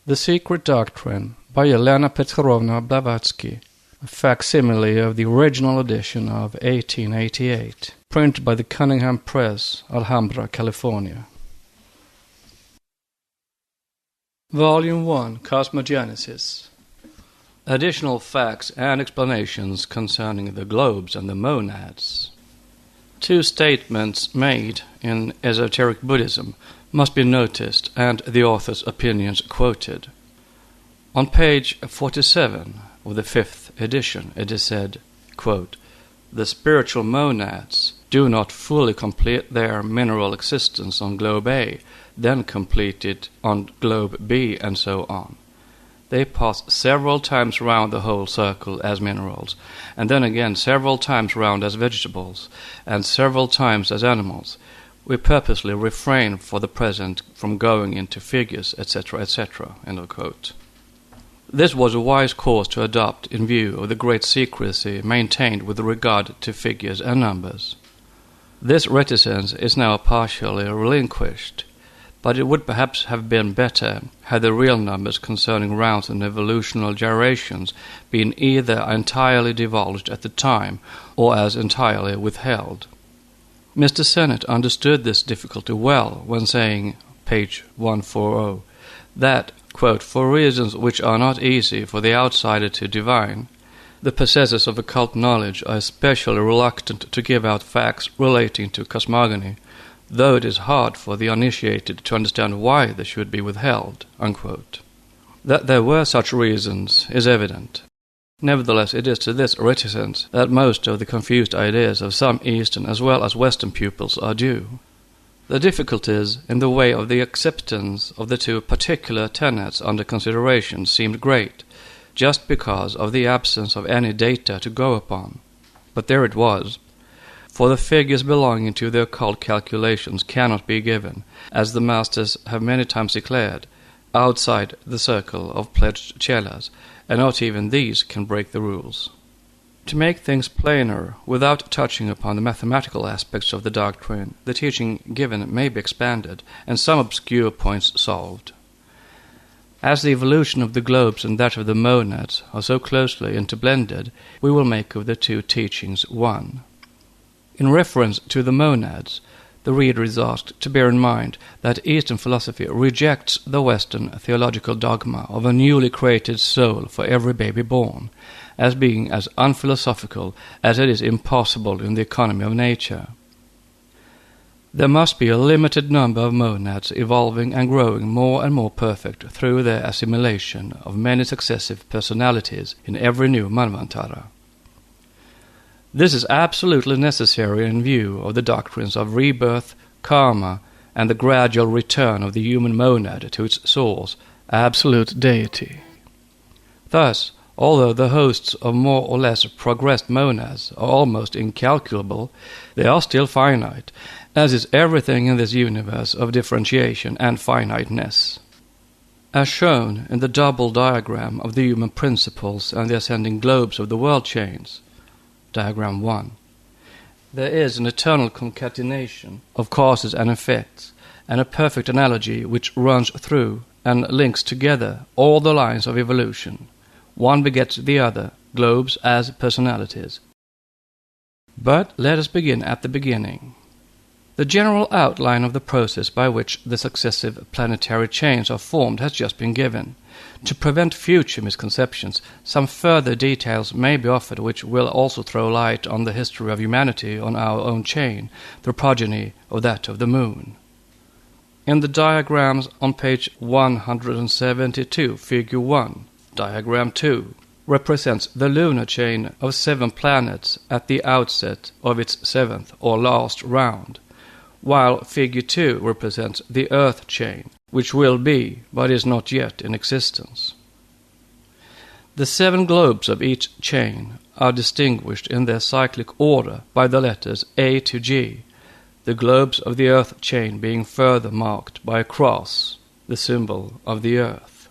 The Secret Doctrine by Elena Petrovna Blavatsky, a facsimile of the original edition of 1888, printed by the Cunningham Press, Alhambra, California. Volume 1, Cosmogenesis. Additional facts and explanations concerning the globes and the monads. Two statements made in esoteric Buddhism must be noticed and the author's opinions quoted. On page 47 of the 5th edition it is said, quote, "The spiritual monads do not fully complete their mineral existence on globe A, then complete it on globe B, and so on. They pass several times round the whole circle as minerals, and then again several times round as vegetables, and several times as animals. We purposely refrain for the present from going into figures, etc., etc." End of quote. This was a wise course to adopt in view of the great secrecy maintained with regard to figures and numbers. This reticence is now partially relinquished, but it would perhaps have been better had the real numbers concerning rounds and evolutional gyrations been either entirely divulged at the time or as entirely withheld. Mr. Sennett understood this difficulty well when saying, page 140, that, quote, "for reasons which are not easy for the outsider to divine, the possessors of occult knowledge are especially reluctant to give out facts relating to cosmogony, though it is hard for the uninitiated to understand why they should be withheld." Unquote. That there were such reasons is evident. Nevertheless, it is to this reticence that most of the confused ideas of some Eastern as well as Western pupils are due. The difficulties in the way of the acceptance of the two particular tenets under consideration seemed great, just because of the absence of any data to go upon. But there it was. For the figures belonging to the occult calculations cannot be given, as the masters have many times declared, outside the circle of pledged chelas, and not even these can break the rules. To make things plainer, without touching upon the mathematical aspects of the doctrine, the teaching given may be expanded, and some obscure points solved. As the evolution of the globes and that of the monads are so closely interblended, we will make of the two teachings one. In reference to the monads, the reader is asked to bear in mind that Eastern philosophy rejects the Western theological dogma of a newly created soul for every baby born, as being as unphilosophical as it is impossible in the economy of nature. There must be a limited number of monads evolving and growing more and more perfect through their assimilation of many successive personalities in every new manvantara. This is absolutely necessary in view of the doctrines of rebirth, karma, and the gradual return of the human monad to its source, absolute deity. Thus, although the hosts of more or less progressed monads are almost incalculable, they are still finite, as is everything in this universe of differentiation and finiteness. As shown in the double diagram of the human principles and the ascending globes of the world chains, Diagram 1. There is an eternal concatenation of causes and effects, and a perfect analogy which runs through and links together all the lines of evolution. One begets the other, globes as personalities. But let us begin at the beginning. The general outline of the process by which the successive planetary chains are formed has just been given. To prevent future misconceptions, some further details may be offered which will also throw light on the history of humanity on our own chain, the progeny of that of the moon. In the diagrams on page 172, figure 1, diagram 2, represents the lunar chain of 7 planets at the outset of its 7th or last round, while figure 2 represents the Earth chain, which will be, but is not yet in existence. The 7 globes of each chain are distinguished in their cyclic order by the letters A to G, the globes of the Earth chain being further marked by a cross, the symbol of the Earth.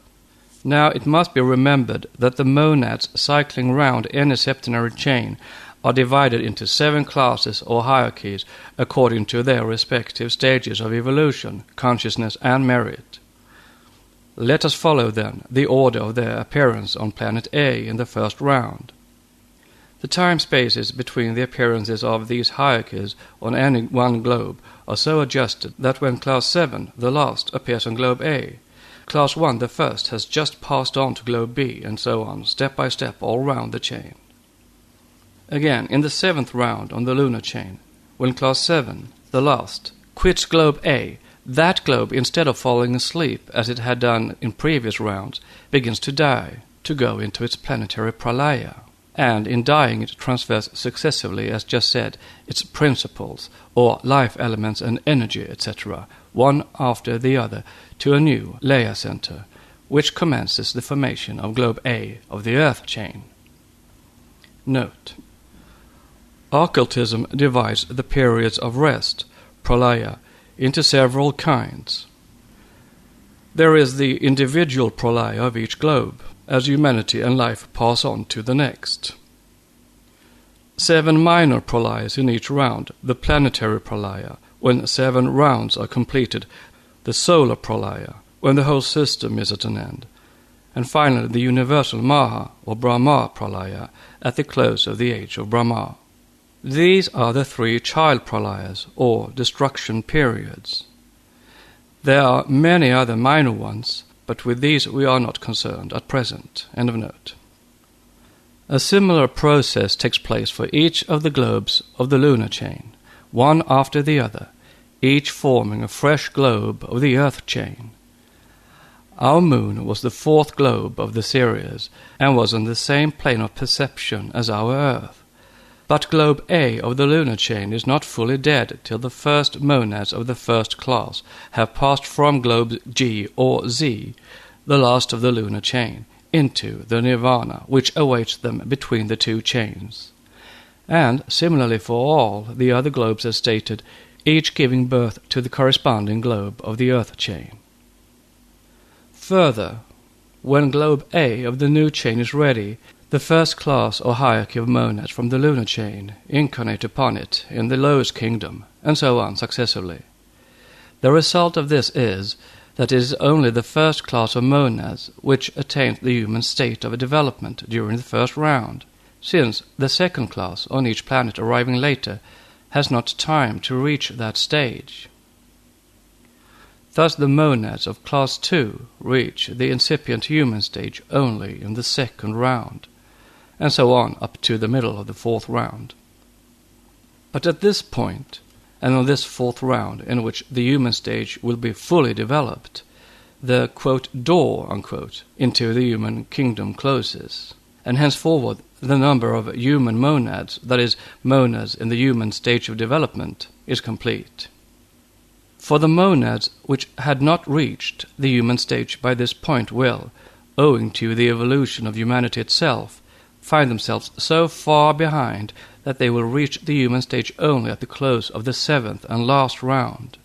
Now it must be remembered that the monads cycling round any septenary chain are divided into 7 classes or hierarchies according to their respective stages of evolution, consciousness, and merit. Let us follow, then, the order of their appearance on planet A in the first round. The time spaces between the appearances of these hierarchies on any one globe are so adjusted that when Class 7, the last, appears on Globe A, Class 1, the first, has just passed on to Globe B, and so on, step by step, all round the chain. Again, in the 7th round on the lunar chain, when Class 7, the last, quits Globe A, that globe, instead of falling asleep as it had done in previous rounds, begins to die, to go into its planetary pralaya. And in dying it transfers successively, as just said, its principles, or life elements and energy, etc., one after the other, to a new Leia center, which commences the formation of Globe A of the Earth chain. Note: Occultism divides the periods of rest, pralaya, into several kinds. There is the individual pralaya of each globe, as humanity and life pass on to the next. 7 minor pralayas in each round, the planetary pralaya, when 7 rounds are completed, the solar pralaya, when the whole system is at an end, and finally the universal Maha or Brahma pralaya at the close of the age of Brahma. These are the 3 child pralayas, or destruction periods. There are many other minor ones, but with these we are not concerned at present. End of note. A similar process takes place for each of the globes of the lunar chain, one after the other, each forming a fresh globe of the Earth chain. Our moon was the 4th globe of the series, and was on the same plane of perception as our Earth. But Globe A of the lunar chain is not fully dead till the first monads of the first class have passed from Globe G or Z, the last of the lunar chain, into the nirvana which awaits them between the 2 chains. And, similarly for all the other globes as stated, each giving birth to the corresponding globe of the Earth chain. Further, when Globe A of the new chain is ready, the first class or hierarchy of monads from the lunar chain incarnate upon it in the lowest kingdom, and so on successively. The result of this is that it is only the first class of monads which attains the human state of development during the first round, since the second class on each planet arriving later has not time to reach that stage. Thus the monads of Class 2 reach the incipient human stage only in the second round, and so on up to the middle of the 4th round. But at this point, and on this 4th round in which the human stage will be fully developed, the quote, door unquote, into the human kingdom closes, and henceforward the number of human monads, that is, monads in the human stage of development, is complete. For the monads which had not reached the human stage by this point will, owing to the evolution of humanity itself, find themselves so far behind that they will reach the human stage only at the close of the 7th and last round.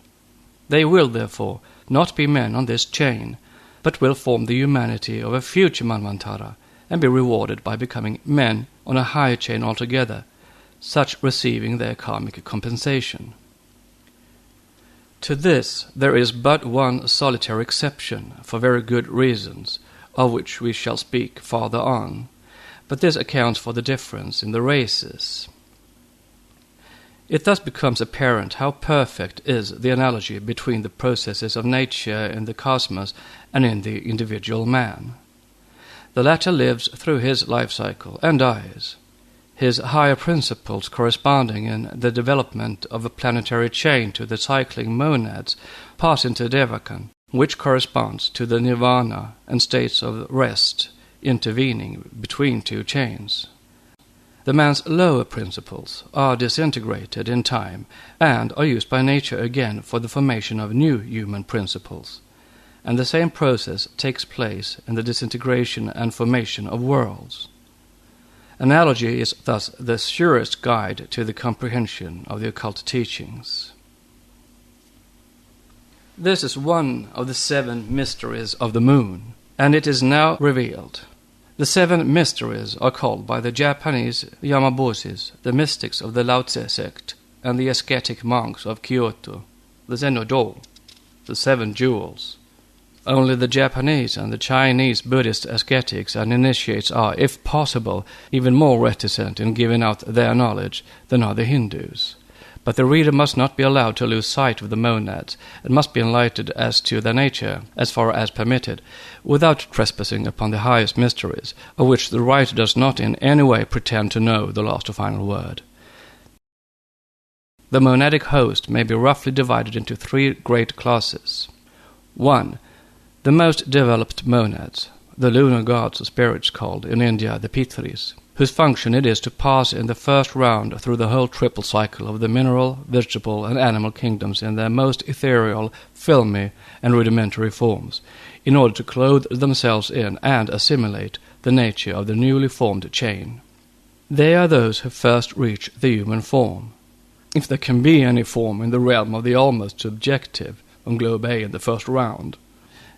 They will, therefore, not be men on this chain, but will form the humanity of a future Manvantara, and be rewarded by becoming men on a higher chain altogether, such receiving their karmic compensation. To this there is but one solitary exception, for very good reasons, of which we shall speak farther on, but this accounts for the difference in the races. It thus becomes apparent how perfect is the analogy between the processes of nature in the cosmos and in the individual man. The latter lives through his life cycle and dies, his higher principles corresponding in the development of a planetary chain to the cycling monads pass into Devakan, which corresponds to the nirvana and states of rest intervening between 2 chains. The man's lower principles are disintegrated in time and are used by nature again for the formation of new human principles, and the same process takes place in the disintegration and formation of worlds. Analogy is thus the surest guide to the comprehension of the occult teachings. This is one of the 7 mysteries of the moon, and it is now revealed. The 7 mysteries are called by the Japanese Yamabusis the mystics of the Lao Tse sect and the ascetic monks of Kyoto the Zen-no-do, the 7 jewels. Only the Japanese and the Chinese Buddhist ascetics and initiates are, if possible, even more reticent in giving out their knowledge than are the Hindus. But the reader must not be allowed to lose sight of the monads, and must be enlightened as to their nature, as far as permitted, without trespassing upon the highest mysteries, of which the writer does not in any way pretend to know the last or final word. The monadic host may be roughly divided into three great classes. 1. The most developed monads, the lunar gods or spirits called in India the Pitris, whose function it is to pass in the first round through the whole triple cycle of the mineral, vegetable, and animal kingdoms in their most ethereal, filmy, and rudimentary forms, in order to clothe themselves in and assimilate the nature of the newly formed chain. They are those who first reach the human form, if there can be any form in the realm of the almost subjective on Globe A in the first round.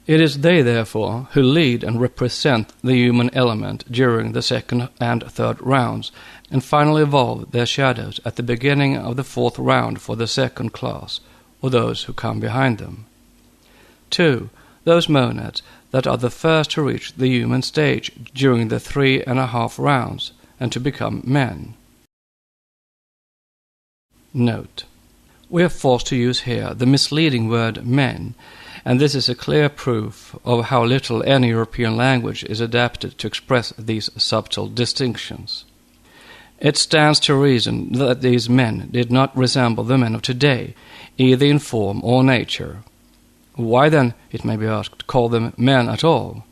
It is they, therefore, who lead and represent the human element during the second and third rounds, and finally evolve their shadows at the beginning of the fourth round for the second class, or those who come behind them. 2. Those monads that are the first to reach the human stage during the 3.5 rounds, and to become men. Note: we are forced to use here the misleading word men, and this is a clear proof of how little any European language is adapted to express these subtle distinctions. It stands to reason that these men did not resemble the men of today, either in form or nature. Why then, it may be asked, call them men at all?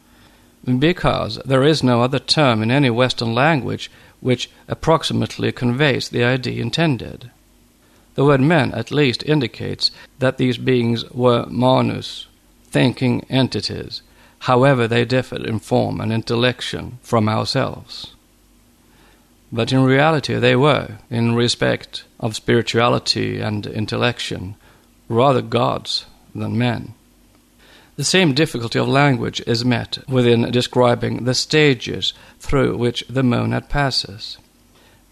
Because there is no other term in any Western language which approximately conveys the idea intended. The word men at least indicates that these beings were manus, thinking entities, however they differed in form and intellection from ourselves. But in reality they were, in respect of spirituality and intellection, rather gods than men. The same difficulty of language is met within describing the stages through which the monad passes.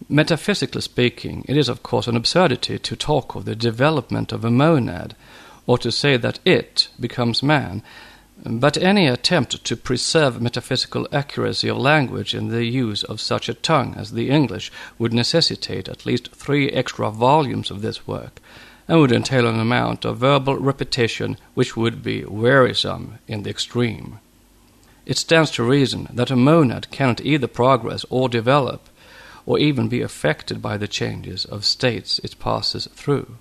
Metaphysically speaking, it is of course an absurdity to talk of the development of a monad, or to say that it becomes man, but any attempt to preserve metaphysical accuracy of language in the use of such a tongue as the English would necessitate at least 3 extra volumes of this work, and would entail an amount of verbal repetition which would be wearisome in the extreme. It stands to reason that a monad cannot either progress or develop, or even be affected by the changes of states it passes through.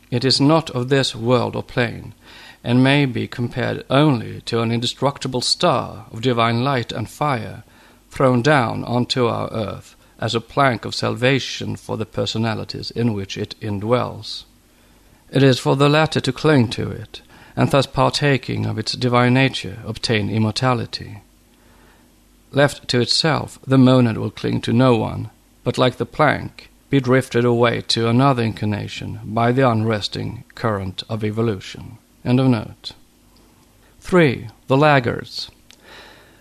It is not of this world or plane, and may be compared only to an indestructible star of divine light and fire, thrown down onto our earth as a plank of salvation for the personalities in which it indwells. It is for the latter to cling to it, and thus partaking of its divine nature, obtain immortality. Left to itself, the monad will cling to no one, but like the plank, be drifted away to another incarnation by the unresting current of evolution. End of note. 3. The laggards.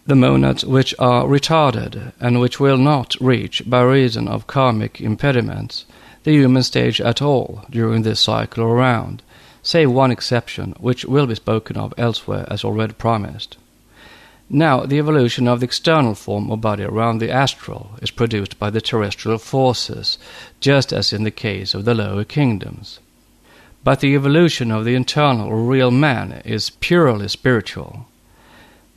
The monads which are retarded, and which will not reach, by reason of karmic impediments, the human stage at all during this cycle or round, save one exception, which will be spoken of elsewhere as already promised. Now, the evolution of the external form or body around the astral is produced by the terrestrial forces, just as in the case of the lower kingdoms. But the evolution of the internal or real man is purely spiritual.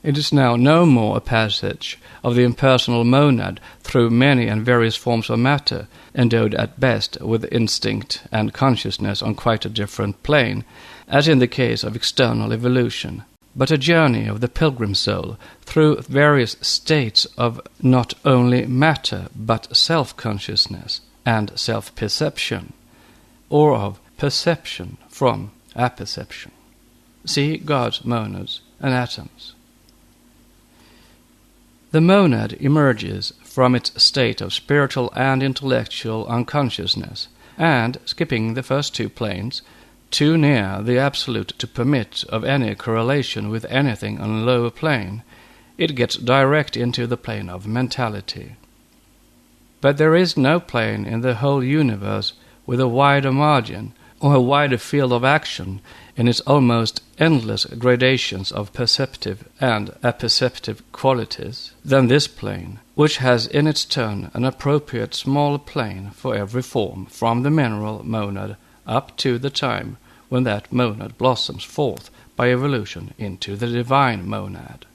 It is now no more a passage of the impersonal monad through many and various forms of matter, endowed at best with instinct and consciousness on quite a different plane, as in the case of external evolution, but a journey of the pilgrim soul through various states of not only matter but self-consciousness and self-perception, or of perception from apperception. See God's monads and atoms. The monad emerges from its state of spiritual and intellectual unconsciousness, and, skipping the first 2 planes, too near the absolute to permit of any correlation with anything on a lower plane, it gets direct into the plane of mentality. But there is no plane in the whole universe with a wider margin or a wider field of action in its almost endless gradations of perceptive and apperceptive qualities, than this plane, which has in its turn an appropriate small plane for every form, from the mineral monad up to the time when that monad blossoms forth by evolution into the divine monad.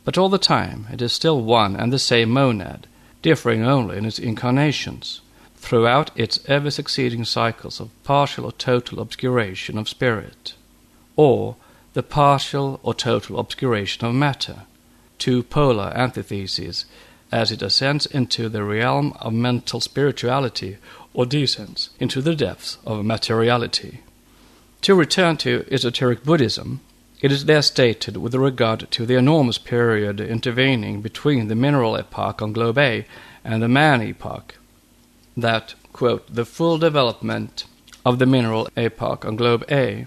But all the time it is still one and the same monad, differing only in its incarnations, throughout its ever-succeeding cycles of partial or total obscuration of spirit, or the partial or total obscuration of matter, two polar antitheses, as it ascends into the realm of mental spirituality or descends into the depths of materiality. To return to esoteric Buddhism, it is there stated with regard to the enormous period intervening between the mineral epoch on globe A and the man epoch, that, quote, the full development of the mineral epoch on globe A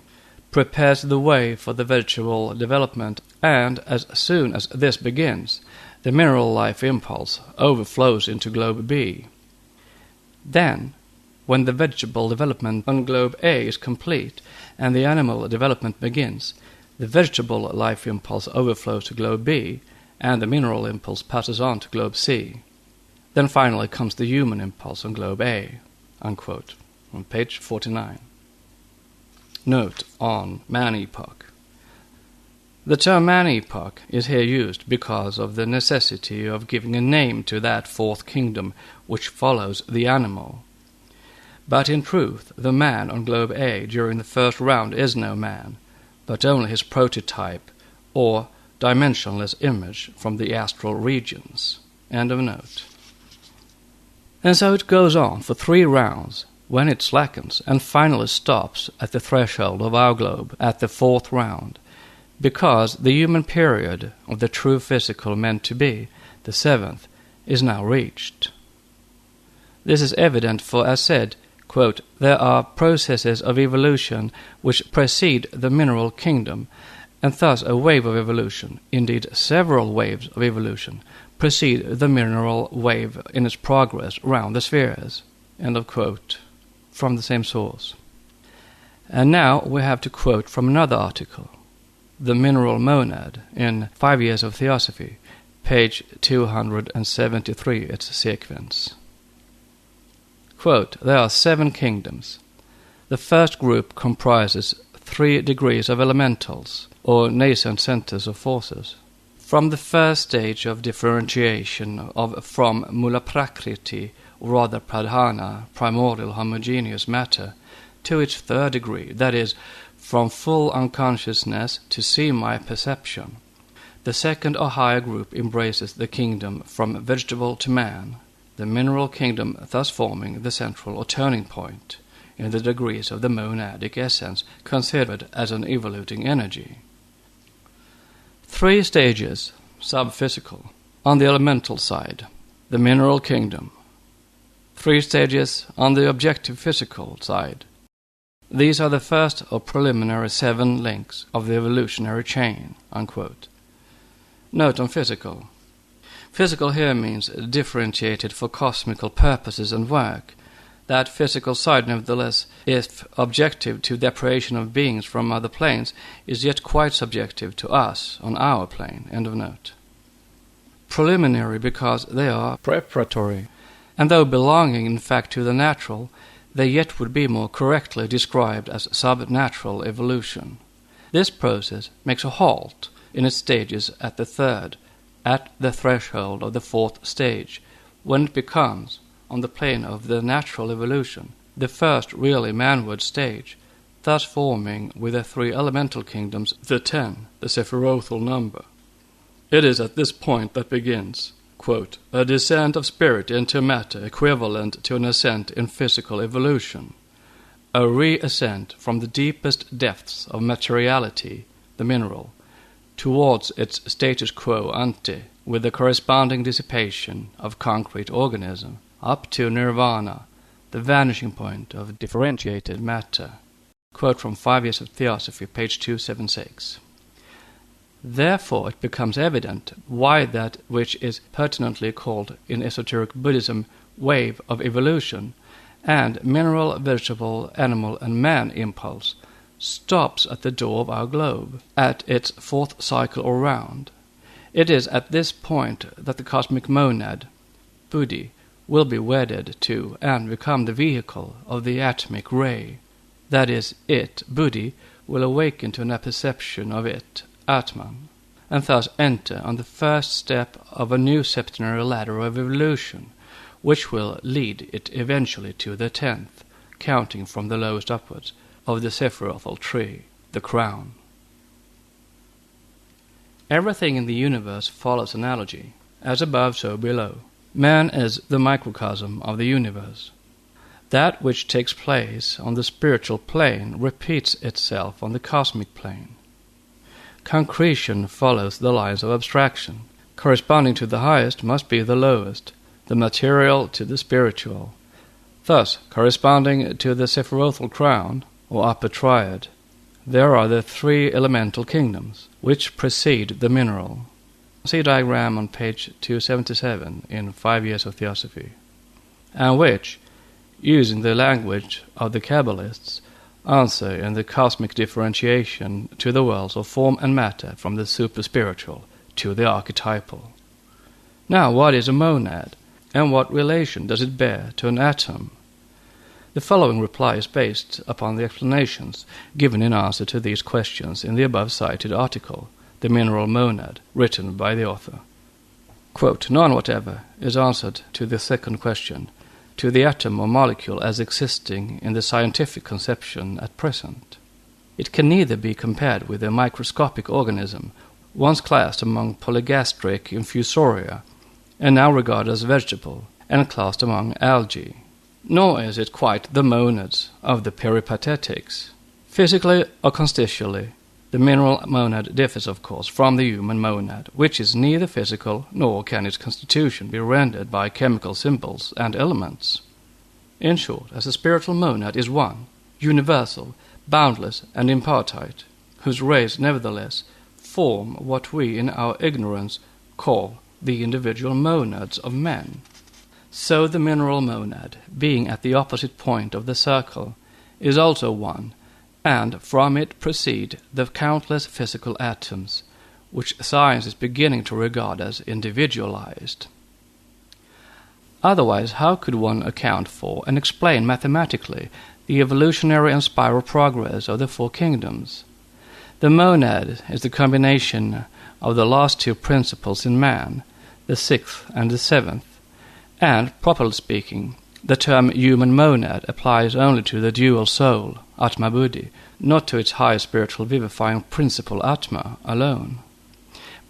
prepares the way for the vegetable development, and as soon as this begins, the mineral life impulse overflows into globe B. Then, when the vegetable development on globe A is complete and the animal development begins, the vegetable life impulse overflows to globe B, and the mineral impulse passes on to globe C. Then finally comes the human impulse on globe A, unquote, on page 49. Note on man epoch. The term man epoch is here used because of the necessity of giving a name to that fourth kingdom which follows the animal. But in truth, the man on globe A during the first round is no man, but only his prototype or dimensionless image from the astral regions. End of note. And so it goes on for 3 rounds, when it slackens and finally stops at the threshold of our globe at the 4th round, because the human period of the true physical meant to be, the 7th, is now reached. This is evident, for as said, quote, there are processes of evolution which precede the mineral kingdom, and thus a wave of evolution, indeed several waves of evolution, precede the mineral wave in its progress round the spheres. End of quote, from the same source. And now we have to quote from another article, The Mineral Monad, in 5 Years of Theosophy, page 273, its sequence. Quote, there are 7 kingdoms. The first group comprises 3 degrees of elementals, or nascent centers of forces. From the first stage of differentiation from Mula Prakriti, or rather Pradhana, primordial homogeneous matter, to its 3rd degree, that is, from full unconsciousness to semi-perception. The second or higher group embraces the kingdom from vegetable to man, the mineral kingdom thus forming the central or turning point in the degrees of the monadic essence considered as an evoluting energy. 3 stages, sub-physical, on the elemental side, the mineral kingdom. 3 stages on the objective physical side. These are the first or preliminary 7 links of the evolutionary chain, unquote. Note on physical. Physical here means differentiated for cosmical purposes and work. That physical side, nevertheless, if objective to the apparition of beings from other planes, is yet quite subjective to us on our plane. End of note. Preliminary because they are preparatory, and though belonging in fact to the natural, they yet would be more correctly described as subnatural evolution. This process makes a halt in its stages at the 3rd, at the threshold of the 4th stage, when it becomes, on the plane of the natural evolution, the first really manward stage, thus forming with the 3 elemental kingdoms the 10, the sephirothal number. It is at this point that begins, quote, a descent of spirit into matter equivalent to an ascent in physical evolution, a re-ascent from the deepest depths of materiality, the mineral, towards its status quo ante, with the corresponding dissipation of concrete organism, up to nirvana, the vanishing point of differentiated matter. Quote from 5 Years of Theosophy, page 276. Therefore it becomes evident why that which is pertinently called in esoteric Buddhism wave of evolution, and mineral, vegetable, animal, and man impulse stops at the door of our globe, at its fourth cycle or round. It is at this point that the cosmic monad, buddhi, will be wedded to and become the vehicle of the atomic ray. That is, it, buddhi, will awaken to an apperception of it, atman, and thus enter on the first step of a new septenary ladder of evolution, which will lead it eventually to the 10th, counting from the lowest upwards, of the sephirothal tree, the crown. Everything in the universe follows analogy, as above so below. Man is the microcosm of the universe. That which takes place on the spiritual plane repeats itself on the cosmic plane. Concretion follows the lines of abstraction. Corresponding to the highest must be the lowest, the material to the spiritual. Thus, corresponding to the sephirothal crown, or upper triad, there are the three elemental kingdoms, which precede the mineral. See diagram on page 277 in 5 Years of Theosophy, and which, using the language of the Kabbalists, answer in the cosmic differentiation to the worlds of form and matter from the super-spiritual to the archetypal. Now, what is a monad, and what relation does it bear to an atom? The following reply is based upon the explanations given in answer to these questions in the above-cited article, The Mineral Monad, written by the author. Quote, none whatever is answered to the second question, to the atom or molecule as existing in the scientific conception at present. It can neither be compared with a microscopic organism, once classed among polygastric infusoria, and now regarded as vegetable, and classed among algae. Nor is it quite the monads of the peripatetics. Physically or constitutionally, the mineral monad differs, of course, from the human monad, which is neither physical nor can its constitution be rendered by chemical symbols and elements. In short, as a spiritual monad is one, universal, boundless, and impartite, whose rays, nevertheless, form what we, in our ignorance, call the individual monads of men. So the mineral monad, being at the opposite point of the circle, is also one, and from it proceed the countless physical atoms, which science is beginning to regard as individualized. Otherwise, how could one account for and explain mathematically the evolutionary and spiral progress of the four kingdoms? The monad is the combination of the last two principles in man, the sixth and the seventh, and, properly speaking, the term human monad applies only to the dual soul, Atma Buddhi, not to its high spiritual vivifying principle Atma alone.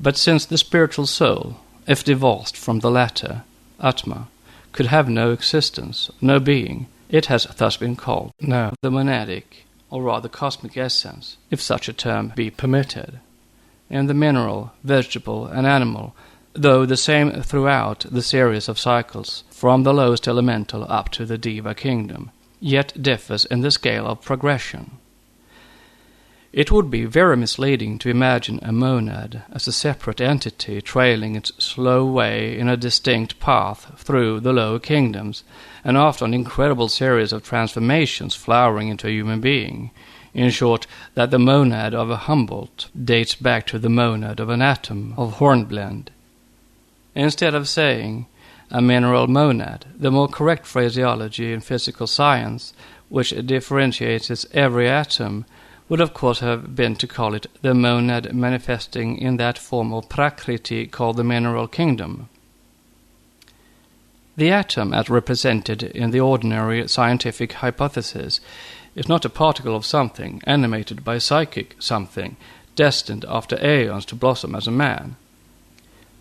But since the spiritual soul, if divorced from the latter, Atma, could have no existence, no being, it has thus been called now the monadic, or rather cosmic essence, if such a term be permitted. In the mineral, vegetable, and animal, though the same throughout the series of cycles, from the lowest elemental up to the Deva kingdom, yet differs in the scale of progression. It would be very misleading to imagine a monad as a separate entity trailing its slow way in a distinct path through the lower kingdoms, and after an incredible series of transformations flowering into a human being. In short, that the monad of a Humboldt dates back to the monad of an atom of Hornblende. Instead of saying a mineral monad, the more correct phraseology in physical science, which differentiates every atom, would of course have been to call it the monad manifesting in that form of prakriti called the mineral kingdom. The atom, as represented in the ordinary scientific hypothesis, is not a particle of something, animated by psychic something, destined after aeons to blossom as a man.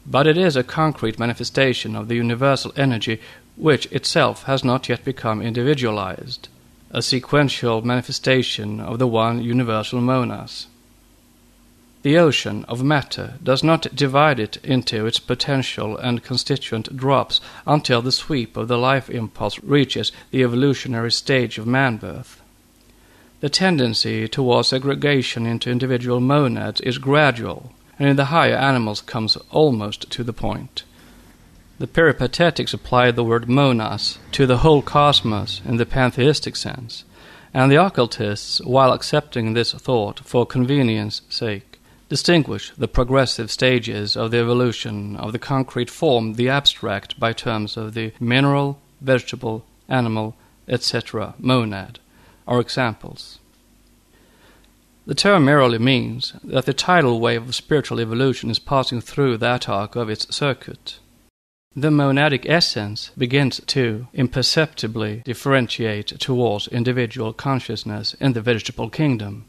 But it is a concrete manifestation of the universal energy which itself has not yet become individualized, a sequential manifestation of the one universal monas. The ocean of matter does not divide it into its potential and constituent drops until the sweep of the life impulse reaches the evolutionary stage of man-birth. The tendency towards segregation into individual monads is gradual, and in the higher animals comes almost to the point. The peripatetics apply the word monas to the whole cosmos in the pantheistic sense, and the occultists, while accepting this thought for convenience sake, distinguish the progressive stages of the evolution of the concrete form, the abstract, by terms of the mineral, vegetable, animal, etc. monad, or examples. The term merely means that the tidal wave of spiritual evolution is passing through that arc of its circuit. The monadic essence begins to imperceptibly differentiate towards individual consciousness in the vegetable kingdom.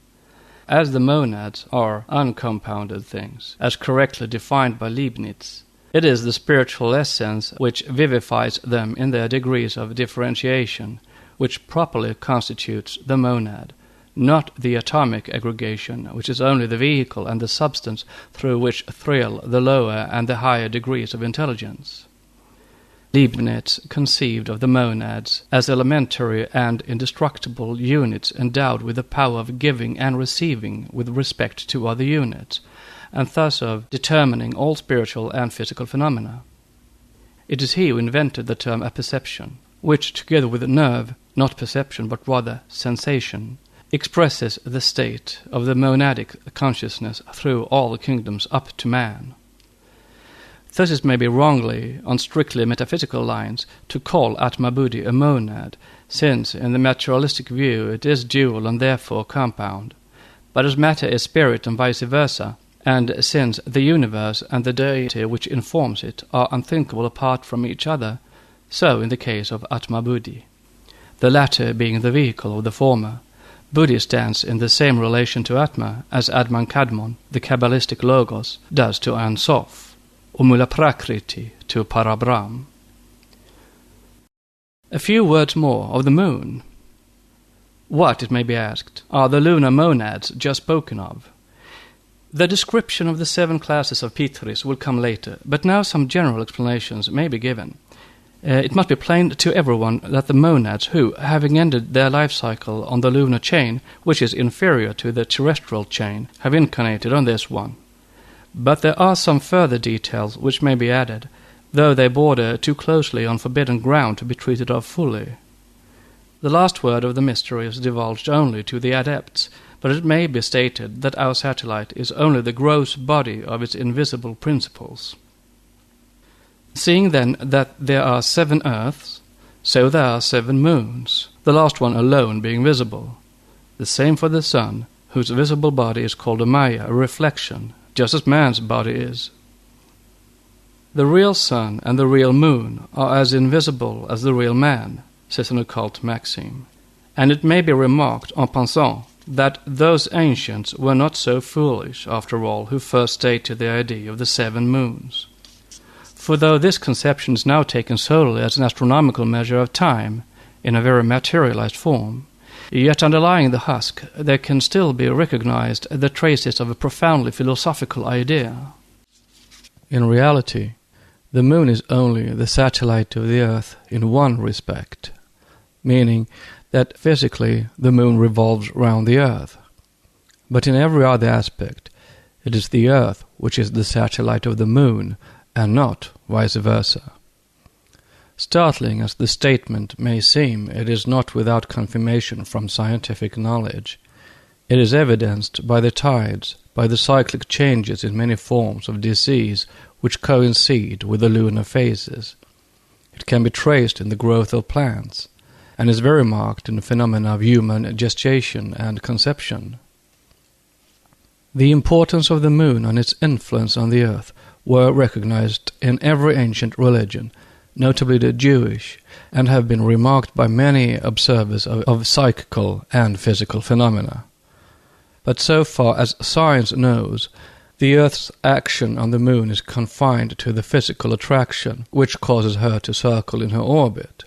As the monads are uncompounded things, as correctly defined by Leibniz, it is the spiritual essence which vivifies them in their degrees of differentiation, which properly constitutes the monad, not the atomic aggregation, which is only the vehicle and the substance through which thrill the lower and the higher degrees of intelligence. Leibniz conceived of the monads as elementary and indestructible units endowed with the power of giving and receiving with respect to other units, and thus of determining all spiritual and physical phenomena. It is he who invented the term apperception, which, together with nerve, not perception but rather sensation, expresses the state of the monadic consciousness through all the kingdoms up to man. Thus it may be wrongly, on strictly metaphysical lines, to call Atma-Buddhi a monad, since in the materialistic view it is dual and therefore compound. But as matter is spirit and vice versa, and since the universe and the deity which informs it are unthinkable apart from each other, so in the case of Atma-Buddhi, the latter being the vehicle of the former, Buddhi stands in the same relation to Atma as Adman Kadmon, the Kabbalistic Logos, does to Ein Sof, or Mula Prakriti to Parabrahm. A few words more of the moon. What, it may be asked, are the lunar monads just spoken of? The description of the 7 classes of Pitris will come later, but now some general explanations may be given. It must be plain to everyone that the monads who, having ended their life cycle on the lunar chain, which is inferior to the terrestrial chain, have incarnated on this one. But there are some further details which may be added, though they border too closely on forbidden ground to be treated of fully. The last word of the mystery is divulged only to the adepts, but it may be stated that our satellite is only the gross body of its invisible principles. Seeing then that there are 7 earths, so there are 7 moons, the last one alone being visible. The same for the sun, whose visible body is called a maya, a reflection, just as man's body is. The real sun and the real moon are as invisible as the real man, says an occult maxim, and it may be remarked en passant that those ancients were not so foolish, after all, who first stated the idea of the 7 moons. For though this conception is now taken solely as an astronomical measure of time, in a very materialized form, yet underlying the husk there can still be recognized the traces of a profoundly philosophical idea. In reality, the moon is only the satellite of the earth in one respect, meaning that physically the moon revolves round the earth. But in every other aspect, it is the earth which is the satellite of the moon, and not vice versa. Startling as the statement may seem, it is not without confirmation from scientific knowledge. It is evidenced by the tides, by the cyclic changes in many forms of disease which coincide with the lunar phases. It can be traced in the growth of plants, and is very marked in the phenomena of human gestation and conception. The importance of the moon and its influence on the earth were recognized in every ancient religion, notably the Jewish, and have been remarked by many observers of psychical and physical phenomena. But so far as science knows, the Earth's action on the moon is confined to the physical attraction which causes her to circle in her orbit.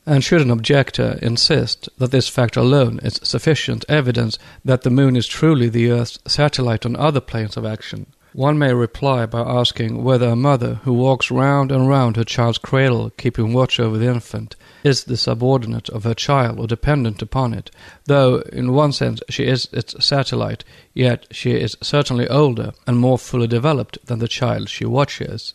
And should an objector insist that this fact alone is sufficient evidence that the moon is truly the Earth's satellite on other planes of action, one may reply by asking whether a mother who walks round and round her child's cradle, keeping watch over the infant, is the subordinate of her child or dependent upon it, though in one sense she is its satellite, yet she is certainly older and more fully developed than the child she watches.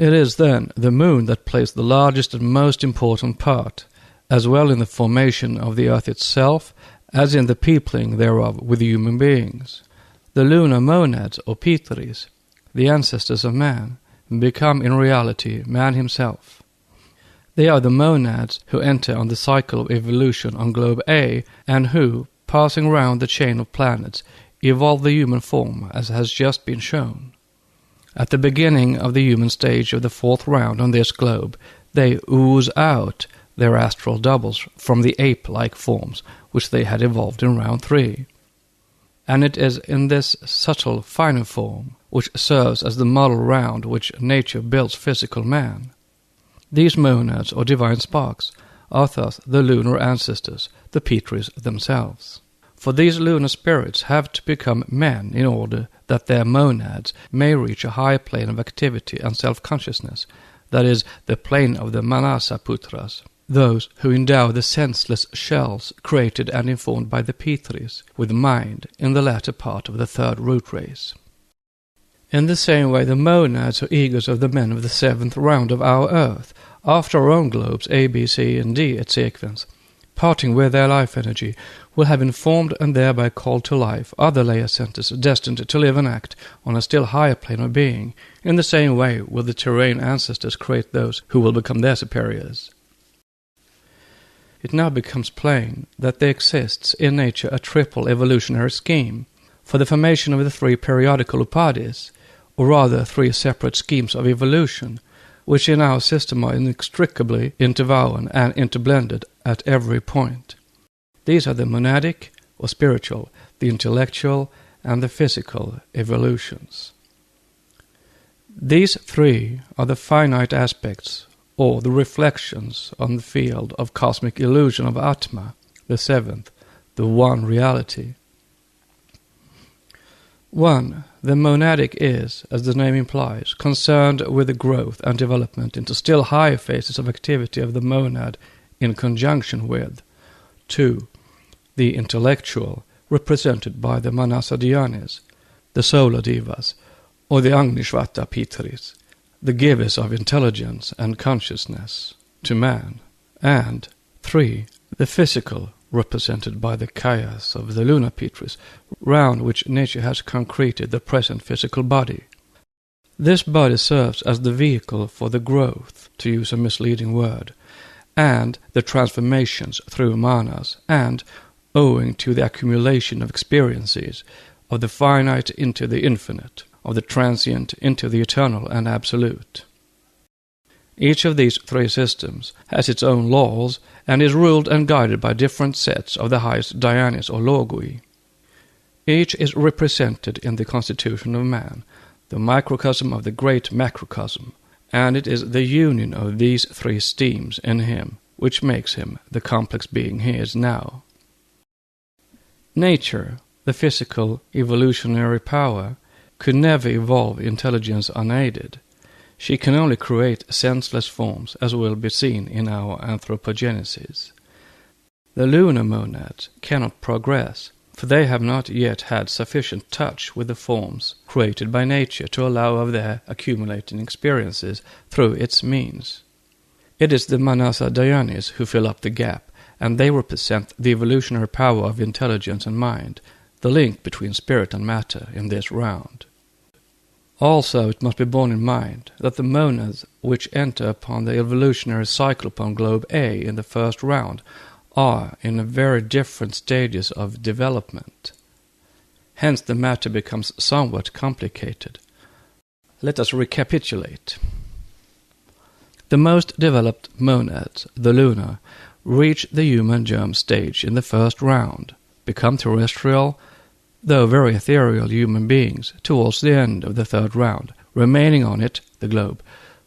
It is then the moon that plays the largest and most important part, as well in the formation of the earth itself as in the peopling thereof with human beings. The lunar monads, or Pitris, the ancestors of man, become in reality man himself. They are the monads who enter on the cycle of evolution on globe A and who, passing round the chain of planets, evolve the human form as has just been shown. At the beginning of the human stage of the fourth round on this globe, they ooze out their astral doubles from the ape-like forms which they had evolved in round 3. And it is in this subtle, finer form which serves as the model round which nature builds physical man. These monads, or divine sparks, are thus the lunar ancestors, the Pitris themselves. For these lunar spirits have to become men in order that their monads may reach a higher plane of activity and self-consciousness, that is, the plane of the Manasa Putras, those who endow the senseless shells created and informed by the Pitris with mind in the latter part of the third root race. In the same way, the monads or egos of the men of the seventh round of our earth, after our own globes A, B, C, and D et sequens, parting with their life energy, will have informed and thereby called to life other layer centers destined to live and act on a still higher plane of being. In the same way will the terrene ancestors create those who will become their superiors. It now becomes plain that there exists in nature a triple evolutionary scheme for the formation of the 3 periodical upadhis, or rather 3 separate schemes of evolution, which in our system are inextricably interwoven and interblended at every point. These are the monadic, or spiritual, the intellectual, and the physical evolutions. These 3 are the finite aspects, or the reflections on the field of cosmic illusion of Atma, the 7th, the one reality. 1. The monadic is, as the name implies, concerned with the growth and development into still higher phases of activity of the monad in conjunction with. 2. The intellectual, represented by the Manasa Dhyanis, the solar divas, or the Agnishvata Pitris, the givers of intelligence and consciousness to man. And 3. The physical, represented by the kayas of the lunar Pitris, round which nature has concreted the present physical body. This body serves as the vehicle for the growth, to use a misleading word, and the transformations through manas, and, owing to the accumulation of experiences, of the finite into the infinite, of the transient into the eternal and absolute. Each of these 3 systems has its own laws and is ruled and guided by different sets of the highest dhyanis or logoi. Each is represented in the constitution of man, the microcosm of the great macrocosm, and it is the union of these 3 steams in him which makes him the complex being he is now. Nature, the physical evolutionary power, could never evolve intelligence unaided. She can only create senseless forms, as will be seen in our anthropogenesis. The lunar monads cannot progress, for they have not yet had sufficient touch with the forms created by nature to allow of their accumulating experiences through its means. It is the Manasa Dhyanis who fill up the gap, and they represent the evolutionary power of intelligence and mind, the link between spirit and matter in this round. Also, it must be borne in mind that the monads which enter upon the evolutionary cycle upon globe A in the first round are in very different stages of development. Hence the matter becomes somewhat complicated. Let us recapitulate. The most developed monads, the lunar, reach the human germ stage in the first round, become terrestrial, though very ethereal human beings, towards the end of the third round, remaining on it, the globe,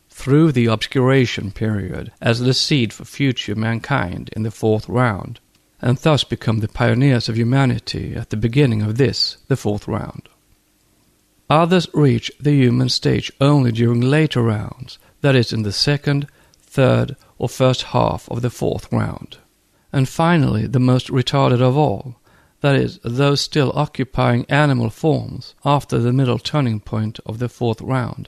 through the obscuration period as the seed for future mankind in the fourth round, and thus become the pioneers of humanity at the beginning of this, the fourth round. Others reach the human stage only during later rounds, that is in the second, third, or first half of the fourth round. And finally, the most retarded of all, that is, those still occupying animal forms after the middle turning point of the fourth round,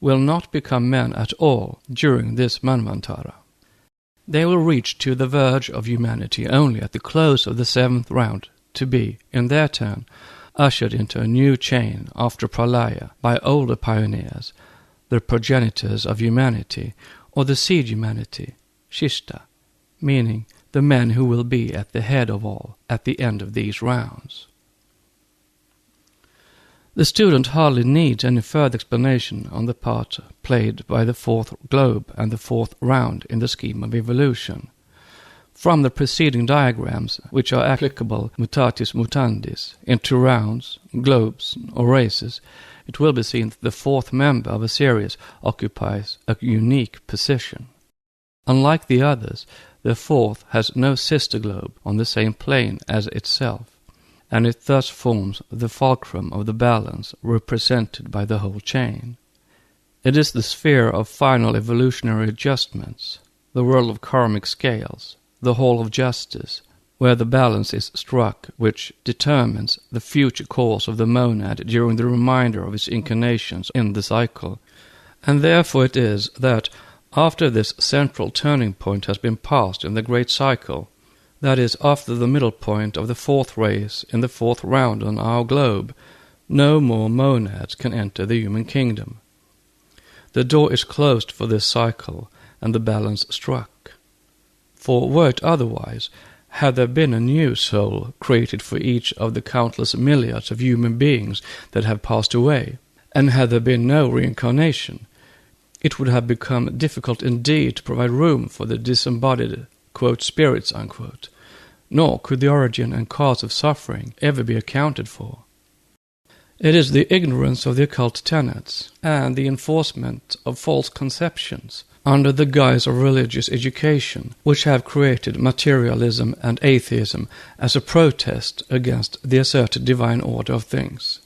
will not become men at all during this Manvantara. They will reach to the verge of humanity only at the close of the 7th round, to be, in their turn, ushered into a new chain after Pralaya by older pioneers, the progenitors of humanity, or the seed humanity, Shishta, meaning the men who will be at the head of all at the end of these rounds. The student hardly needs any further explanation on the part played by the 4th globe and the 4th round in the scheme of evolution. From the preceding diagrams, which are applicable mutatis mutandis into rounds, globes, or races, it will be seen that the 4th member of a series occupies a unique position. Unlike the others, the 4th has no sister globe on the same plane as itself, and it thus forms the fulcrum of the balance represented by the whole chain. It is the sphere of final evolutionary adjustments, the world of karmic scales, the hall of justice, where the balance is struck, which determines the future course of the monad during the remainder of its incarnations in the cycle. And therefore it is that, after this central turning point has been passed in the great cycle, that is, after the middle point of the 4th race in the 4th round on our globe, no more monads can enter the human kingdom. The door is closed for this cycle, and the balance struck. For were it otherwise, had there been a new soul created for each of the countless milliards of human beings that have passed away, and had there been no reincarnation, it would have become difficult indeed to provide room for the disembodied, quote, spirits, unquote, nor could the origin and cause of suffering ever be accounted for. It is the ignorance of the occult tenets and the enforcement of false conceptions under the guise of religious education which have created materialism and atheism as a protest against the asserted divine order of things.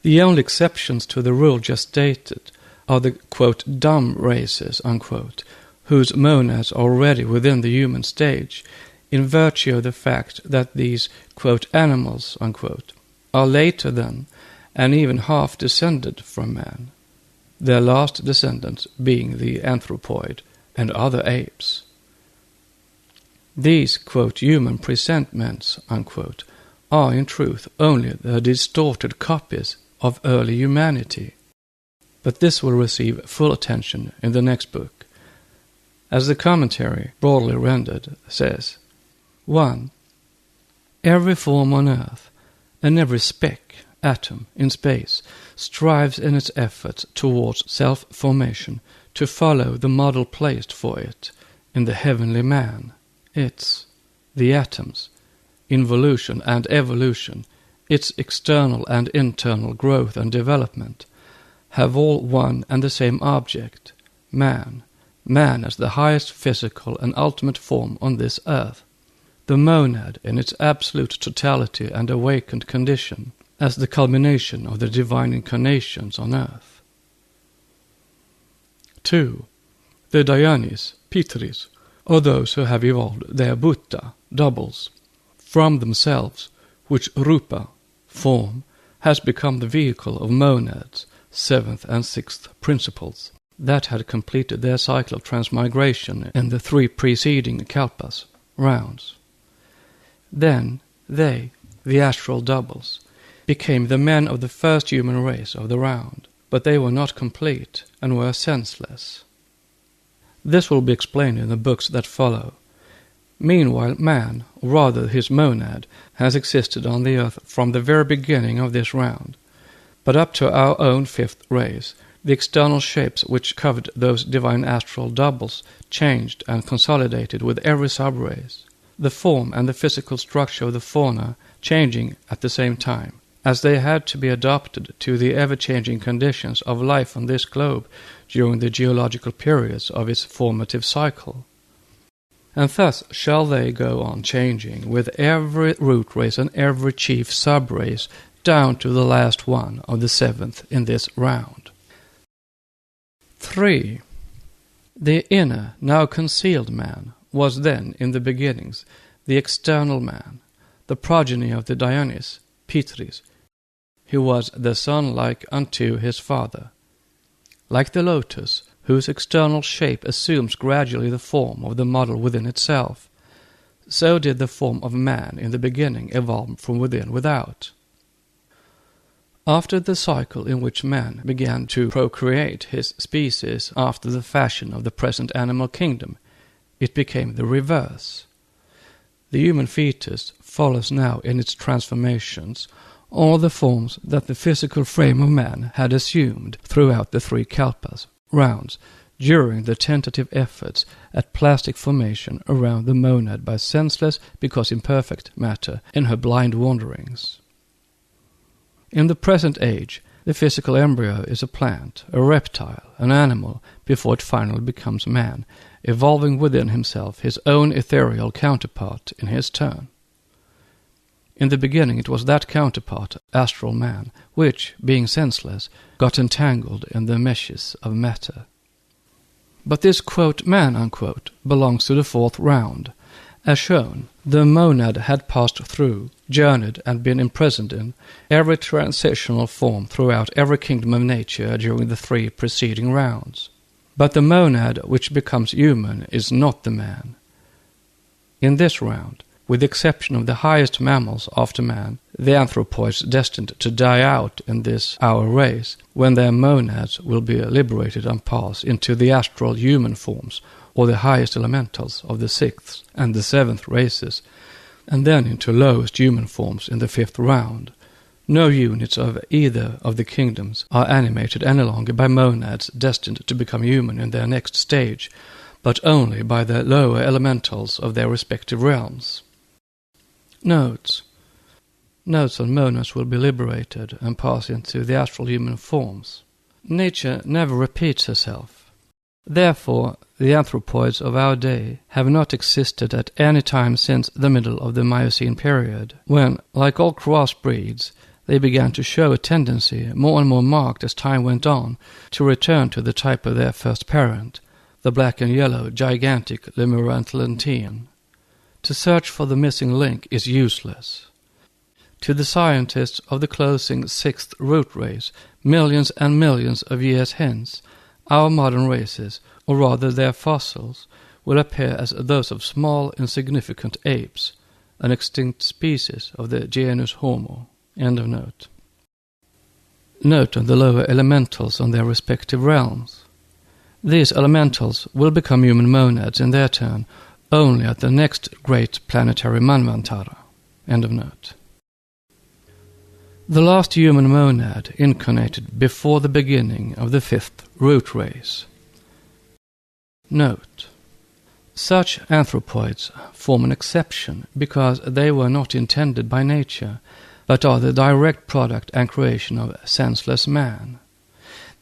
The only exceptions to the rule just stated are the, quote, dumb races, unquote, whose monads are already within the human stage, in virtue of the fact that these, quote, animals, unquote, are later than and even half descended from man, their last descendants being the anthropoid and other apes. These, quote, human presentments, unquote, are in truth only the distorted copies of early humanity. But this will receive full attention in the next book, as the commentary, broadly rendered, says, 1. Every form on earth, and every speck, atom, in space, strives in its efforts towards self-formation to follow the model placed for it in the heavenly man. Its, the atom's, involution and evolution, its external and internal growth and development, have all one and the same object, man as the highest physical and ultimate form on this earth, the monad in its absolute totality and awakened condition, as the culmination of the divine incarnations on earth. 2. The Dhyanis, Pitris, or those who have evolved their Bhutta, doubles, from themselves, which Rupa, form, has become the vehicle of monads, 7th and 6th principles, that had completed their cycle of transmigration in the 3 preceding kalpas, rounds. Then they, the astral doubles, became the men of the first human race of the round, but they were not complete and were senseless. This will be explained in the books that follow. Meanwhile, man, or rather his monad, has existed on the earth from the very beginning of this round, but up to our own 5th race, the external shapes which covered those divine astral doubles changed and consolidated with every sub-race, the form and the physical structure of the fauna changing at the same time, as they had to be adapted to the ever-changing conditions of life on this globe during the geological periods of its formative cycle. And thus shall they go on changing with every root race and every chief sub-race down to the last one of the 7th in this round. 3. The inner, now concealed man was then, in the beginnings, the external man, the progeny of the Dhyanis, Pitris, who was the son like unto his father. like the lotus, whose external shape assumes gradually the form of the model within itself, so did the form of man in the beginning evolve from within without. After the cycle in which man began to procreate his species after the fashion of the present animal kingdom, it became the reverse. The human fetus follows now in its transformations all the forms that the physical frame of man had assumed throughout the 3 kalpas, rounds, during the tentative efforts at plastic formation around the monad by senseless because imperfect matter in her blind wanderings. In the present age, the physical embryo is a plant, a reptile, an animal, before it finally becomes man, evolving within himself his own ethereal counterpart in his turn. In the beginning it was that counterpart, astral man, which, being senseless, got entangled in the meshes of matter. But this, quote, man, unquote, belongs to the 4th round. As shown, the monad had passed through, journeyed, and been imprisoned in every transitional form throughout every kingdom of nature during the 3 preceding rounds. But the monad which becomes human is not the man. In this round, with the exception of the highest mammals after man, the anthropoids destined to die out in this our race, when their monads will be liberated and pass into the astral human forms, or the highest elementals of the 6th and the 7th races, and then into lowest human forms in the 5th round. No units of either of the kingdoms are animated any longer by monads destined to become human in their next stage, but only by the lower elementals of their respective realms. Notes on monads will be liberated and pass into the astral human forms. Nature never repeats herself. Therefore, the anthropoids of our day have not existed at any time since the middle of the Miocene period, when, like all crossbreeds, they began to show a tendency, more and more marked as time went on, to return to the type of their first parent, the black and yellow gigantic Lemuranthlantean. To search for the missing link is useless. To the scientists of the closing 6th root race, millions and millions of years hence, our modern races, or rather their fossils, will appear as those of small, insignificant apes, an extinct species of the genus Homo. End of note. Note on the lower elementals on their respective realms. These elementals will become human monads in their turn only at the next great planetary manvantara. End of note. The last human monad incarnated before the beginning of the 5th root race. Note: such anthropoids form an exception because they were not intended by nature, but are the direct product and creation of senseless man.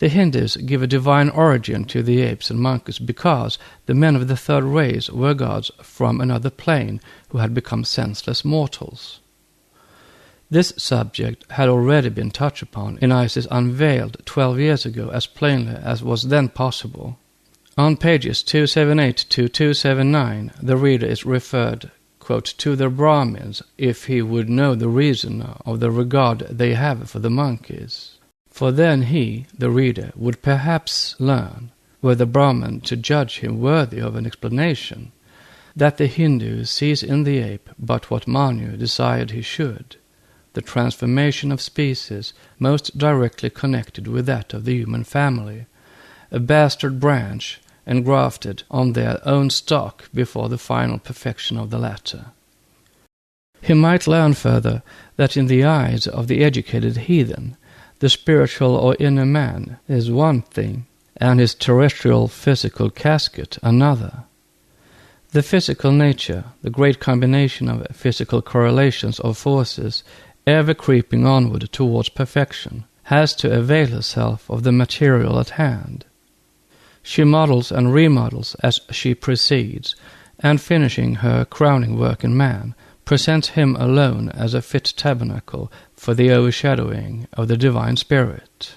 The Hindus give a divine origin to the apes and monkeys because the men of the 3rd race were gods from another plane who had become senseless mortals. This subject had already been touched upon in Isis Unveiled 12 years ago as plainly as was then possible. On pages 278 to 279, the reader is referred, quote, to the Brahmins if he would know the reason of the regard they have for the monkeys. For then he, the reader, would perhaps learn, were the Brahmin to judge him worthy of an explanation, that the Hindu sees in the ape but what Manu desired he should, the transformation of species most directly connected with that of the human family, a bastard branch engrafted on their own stock before the final perfection of the latter. He might learn further that in the eyes of the educated heathen, the spiritual or inner man is one thing, and his terrestrial physical casket another. The physical nature, the great combination of physical correlations of forces, ever creeping onward towards perfection, has to avail herself of the material at hand. She models and remodels as she proceeds, and finishing her crowning work in man, presents him alone as a fit tabernacle for the overshadowing of the divine spirit.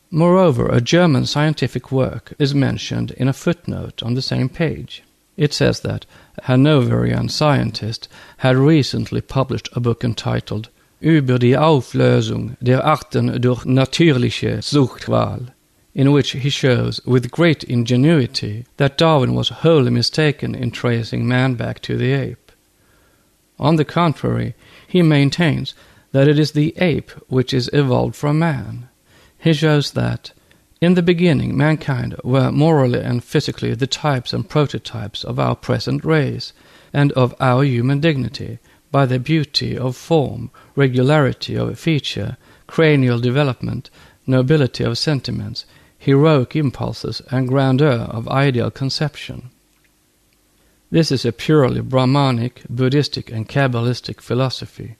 Moreover, a German scientific work is mentioned in a footnote on the same page. It says that a Hanoverian scientist had recently published a book entitled über die Auflösung der Arten durch natürliche Suchtwahl, in which he shows with great ingenuity that Darwin was wholly mistaken in tracing man back to the ape. On the contrary, he maintains that it is the ape which is evolved from man. He shows that, in the beginning, mankind were morally and physically the types and prototypes of our present race and of our human dignity, by their beauty of form, regularity of feature, cranial development, nobility of sentiments, heroic impulses, and grandeur of ideal conception. This is a purely Brahmanic, Buddhistic, and Kabbalistic philosophy.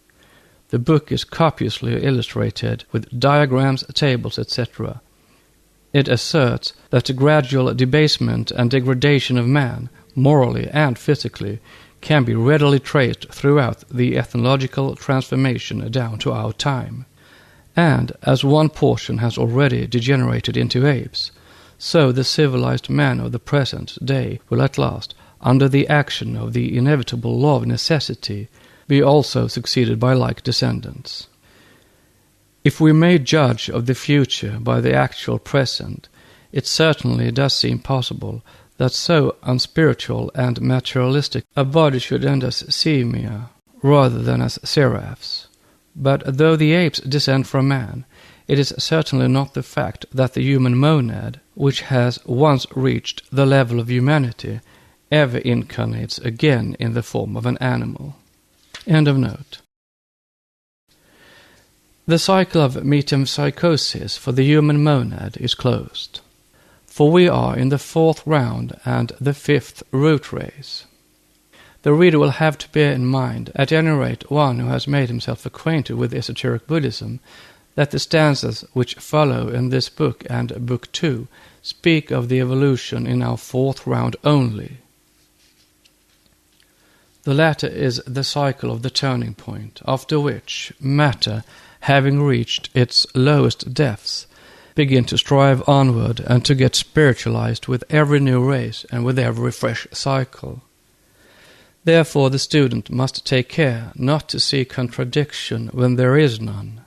The book is copiously illustrated with diagrams, tables, etc. It asserts that the gradual debasement and degradation of man, morally and physically, can be readily traced throughout the ethnological transformation down to our time. And as one portion has already degenerated into apes, so the civilized man of the present day will at last, under the action of the inevitable law of necessity, be also succeeded by like descendants. If we may judge of the future by the actual present, it certainly does seem possible that so unspiritual and materialistic a body should end as simia rather than as seraphs. But though the apes descend from man, it is certainly not the fact that the human monad, which has once reached the level of humanity, ever incarnates again in the form of an animal. End of note. The cycle of metempsychosis for the human monad is closed, for we are in the 4th round and the 5th root race. The reader will have to bear in mind, at any rate one who has made himself acquainted with esoteric Buddhism, that the stanzas which follow in this book and Book 2 speak of the evolution in our 4th round only. The latter is the cycle of the turning point, after which matter, having reached its lowest depths, begin to strive onward and to get spiritualized with every new race and with every fresh cycle. Therefore the student must take care not to see contradiction when there is none,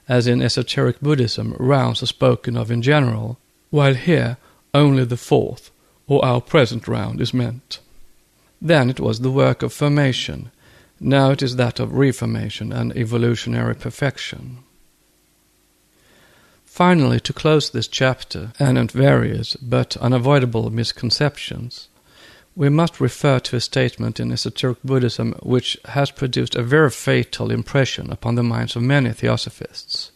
as in esoteric Buddhism rounds are spoken of in general, while here only the 4th, or our present round, is meant. Then it was the work of formation, now it is that of reformation and evolutionary perfection. Finally, to close this chapter, and various but unavoidable misconceptions, we must refer to a statement in esoteric Buddhism which has produced a very fatal impression upon the minds of many theosophists.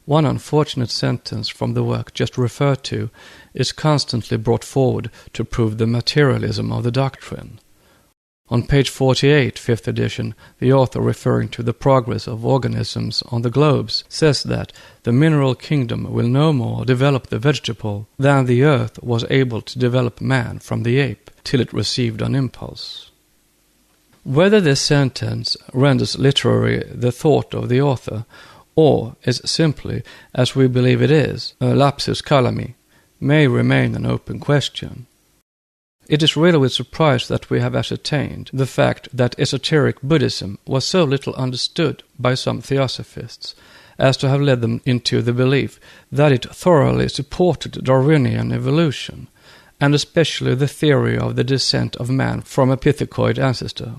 One unfortunate sentence from the work just referred to is constantly brought forward to prove the materialism of the doctrine. On page 48, 5th edition, the author, referring to the progress of organisms on the globes, says that the mineral kingdom will no more develop the vegetable than the earth was able to develop man from the ape till it received an impulse. Whether this sentence renders literary the thought of the author, or is simply, as we believe it is, a lapsus calami, may remain an open question. It is really with surprise that we have ascertained the fact that esoteric Buddhism was so little understood by some theosophists as to have led them into the belief that it thoroughly supported Darwinian evolution, and especially the theory of the descent of man from a pithecoid ancestor.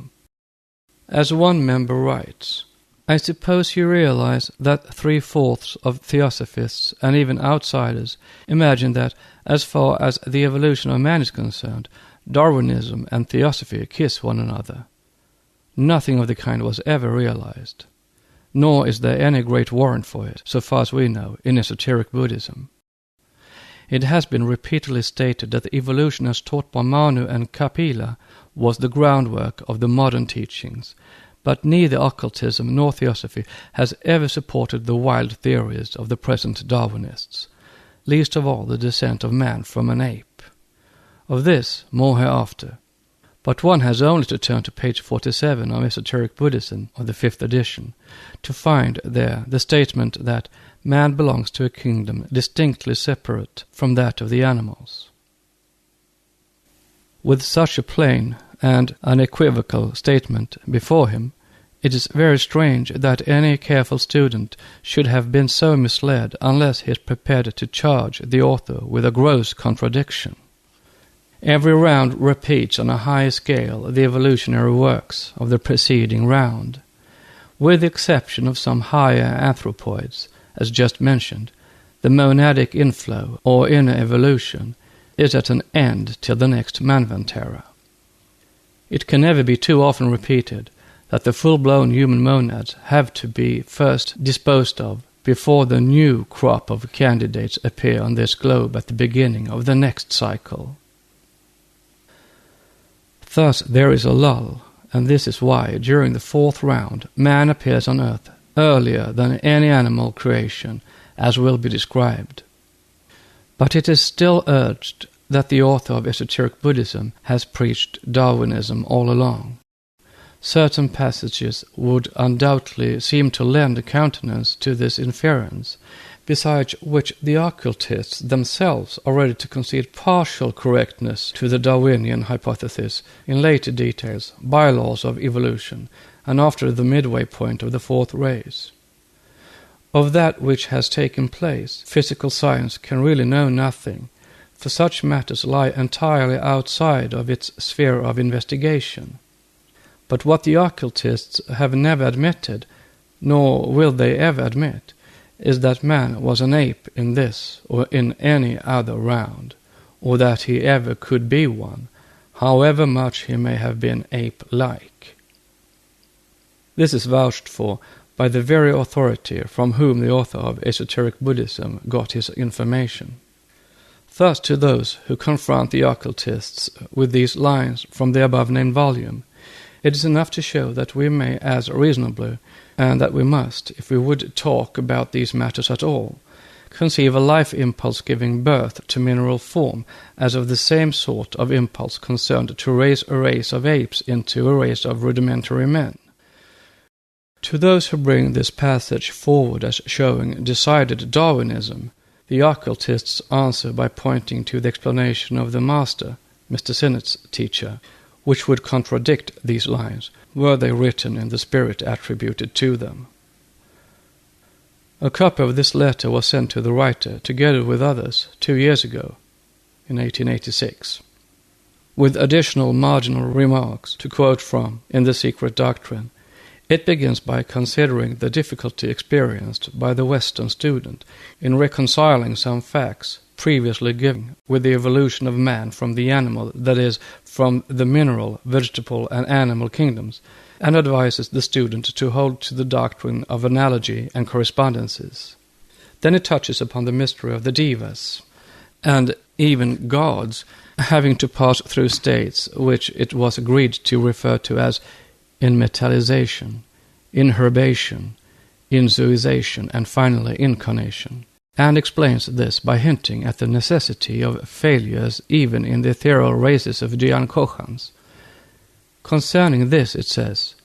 As one member writes, I suppose you realize that 3/4 of theosophists and even outsiders imagine that, as far as the evolution of man is concerned, Darwinism and theosophy kiss one another. Nothing of the kind was ever realized, nor is there any great warrant for it, so far as we know, in esoteric Buddhism. It has been repeatedly stated that the evolution as taught by Manu and Kapila was the groundwork of the modern teachings, but neither occultism nor theosophy has ever supported the wild theories of the present Darwinists, least of all the descent of man from an ape. Of this, more hereafter. But one has only to turn to page 47 of Esoteric Buddhism of the 5th edition to find there the statement that man belongs to a kingdom distinctly separate from that of the animals. With such a plain and unequivocal statement before him, It is very strange that any careful student should have been so misled unless he is prepared to charge the author with a gross contradiction. Every round repeats on a high scale the evolutionary works of the preceding round. With the exception of some higher anthropoids, as just mentioned, the monadic inflow, or inner evolution, is at an end till the next Manvantara. It can never be too often repeated that the full-blown human monads have to be first disposed of before the new crop of candidates appear on this globe at the beginning of the next cycle. Thus there is a lull, and this is why, during the fourth round, man appears on earth earlier than any animal creation, as will be described. But it is still urged that the author of esoteric Buddhism has preached Darwinism all along. Certain passages would undoubtedly seem to lend a countenance to this inference, besides which the occultists themselves are ready to concede partial correctness to the Darwinian hypothesis in later details, bylaws of evolution, and after the midway point of the fourth race. Of that which has taken place, physical science can really know nothing, for such matters lie entirely outside of its sphere of investigation. But what the occultists have never admitted, nor will they ever admit, is that man was an ape in this or in any other round, or that he ever could be one, however much he may have been ape-like. This is vouched for by the very authority from whom the author of esoteric Buddhism got his information. Thus, to those who confront the occultists with these lines from the above-named volume, it is enough to show that we may as reasonably, and that we must, if we would talk about these matters at all, conceive a life impulse giving birth to mineral form as of the same sort of impulse concerned to raise a race of apes into a race of rudimentary men. To those who bring this passage forward as showing decided Darwinism, the occultists answer by pointing to the explanation of the master, Mr. Sinnett's teacher, which would contradict these lines, were they written in the spirit attributed to them. A copy of this letter was sent to the writer, together with others, 2 years ago, in 1886, with additional marginal remarks to quote from in The Secret Doctrine. It begins by considering the difficulty experienced by the Western student in reconciling some facts previously given with the evolution of man from the animal, that is, from the mineral, vegetable, and animal kingdoms, and advises the student to hold to the doctrine of analogy and correspondences. Then it touches upon the mystery of the devas, and even gods, having to pass through states which it was agreed to refer to as inmetallization, inherbation, inzuization, and finally incarnation, and explains this by hinting at the necessity of failures even in the ethereal races of Jian-Kochans. Concerning this it says,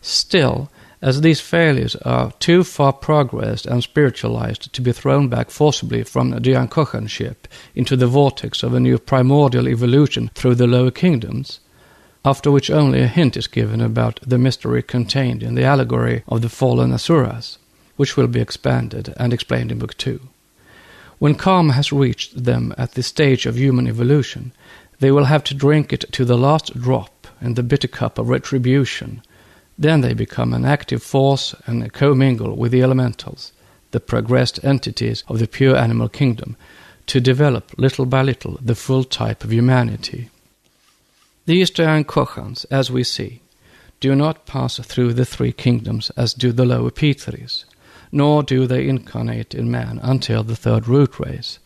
"Still, as these failures are too far progressed and spiritualized to be thrown back forcibly from Jian-Kochanship into the vortex of a new primordial evolution through the lower kingdoms, after which only a hint is given about the mystery contained in the allegory of the fallen Asuras, which will be expanded and explained in Book 2. When karma has reached them at the stage of human evolution, they will have to drink it to the last drop in the bitter cup of retribution. Then they become an active force and commingle with the elementals, the progressed entities of the pure animal kingdom, to develop little by little the full type of humanity. These Jian-Kochans, as we see, do not pass through the three kingdoms as do the lower Pitris, nor do they incarnate in man until the third root race.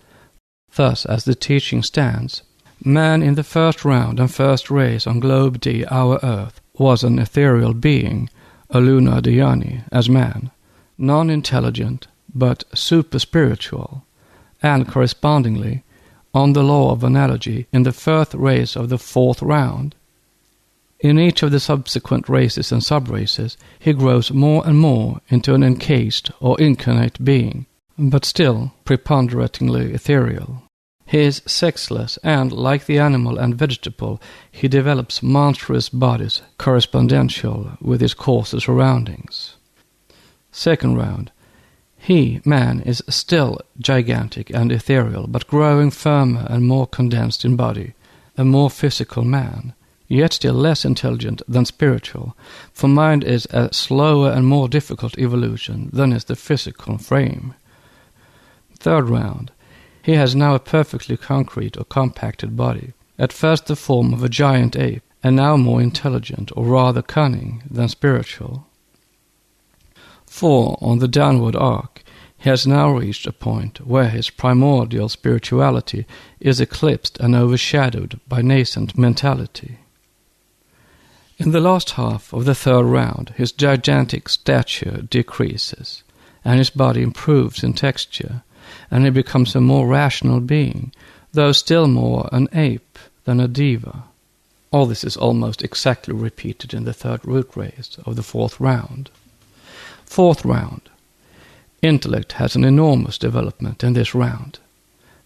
Thus, as the teaching stands, man in the first round and first race on Globe D, our Earth, was an ethereal being, a lunar dhyani, as man, non-intelligent but super-spiritual, and correspondingly, on the law of analogy in the first race of the fourth round. In each of the subsequent races and sub-races, he grows more and more into an encased or incarnate being, but still preponderatingly ethereal. He is sexless and, like the animal and vegetable, he develops monstrous bodies correspondential with his causal surroundings. Second round. He, man, is still gigantic and ethereal, but growing firmer and more condensed in body, a more physical man, yet still less intelligent than spiritual, for mind is a slower and more difficult evolution than is the physical frame. Third round. He has now a perfectly concrete or compacted body, at first the form of a giant ape, and now more intelligent or rather cunning than spiritual. 4. On the downward arc, he has now reached a point where his primordial spirituality is eclipsed and overshadowed by nascent mentality. In the last half of the third round, his gigantic stature decreases, and his body improves in texture, and he becomes a more rational being, though still more an ape than a diva. All this is almost exactly repeated in the third root race of the fourth round. Fourth round. Intellect has an enormous development in this round.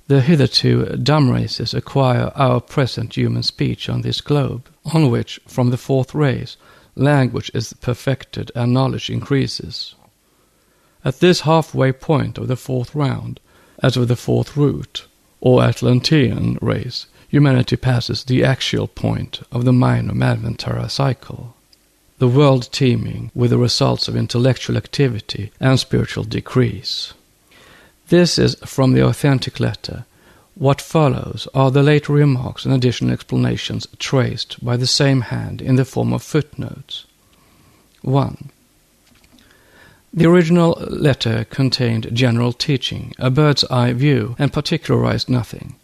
The hitherto dumb races acquire our present human speech on this globe, on which, from the fourth race, language is perfected and knowledge increases. At this halfway point of the fourth round, as with the fourth root, or Atlantean race, humanity passes the axial point of the minor Manvantara cycle, the world teeming with the results of intellectual activity and spiritual decrease. This is from the authentic letter. What follows are the later remarks and additional explanations traced by the same hand in the form of footnotes. 1. The original letter contained general teaching, a bird's-eye view, and particularized nothing.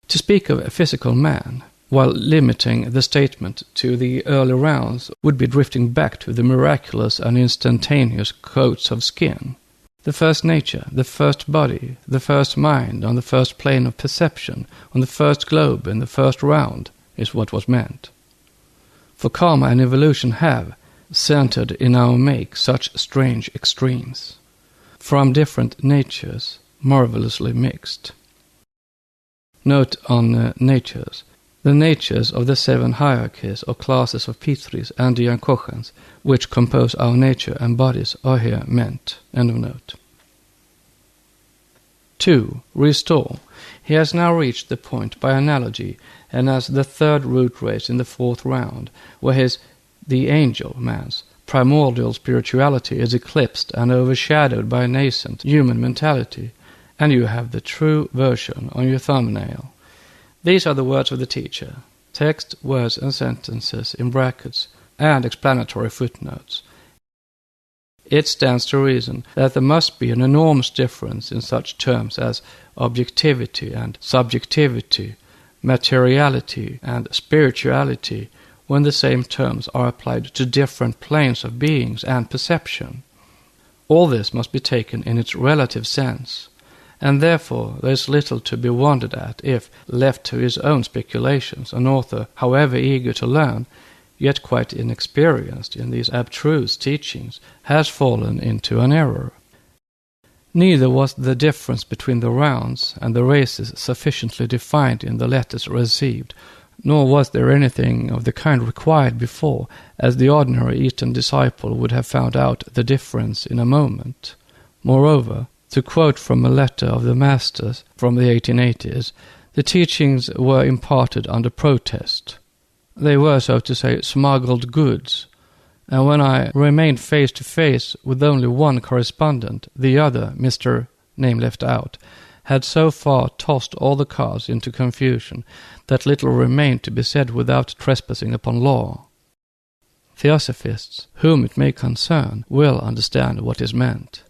To speak of a physical man, while limiting the statement to the early rounds, would be drifting back to the miraculous and instantaneous coats of skin. The first nature, the first body, the first mind, on the first plane of perception, on the first globe in the first round, is what was meant. For karma and evolution have, centered in our make, such strange extremes, from different natures, marvelously mixed. Note on natures. The natures of the 7 hierarchies or classes of Pitris and Diankochans, which compose our nature and bodies, are here meant. End of note. 2. Restore. He has now reached the point by analogy, and as the third root race in the fourth round, where the angel man's primordial spirituality is eclipsed and overshadowed by nascent human mentality, and you have the true version on your thumbnail. These are the words of the teacher. Text, words and sentences in brackets and explanatory footnotes. It stands to reason that there must be an enormous difference in such terms as objectivity and subjectivity, materiality and spirituality, when the same terms are applied to different planes of beings and perception. All this must be taken in its relative sense, and therefore there is little to be wondered at if, left to his own speculations, an author, however eager to learn, yet quite inexperienced in these abstruse teachings, has fallen into an error. Neither was the difference between the rounds and the races sufficiently defined in the letters received, nor was there anything of the kind required before, as the ordinary Eton disciple would have found out the difference in a moment. Moreover, to quote from a letter of the Masters from the 1880s, the teachings were imparted under protest. They were, so to say, smuggled goods, and when I remained face to face with only one correspondent, the other, Mr. name left out, had so far tossed all the cards into confusion that little remained to be said without trespassing upon law. Theosophists, whom it may concern, will understand what is meant.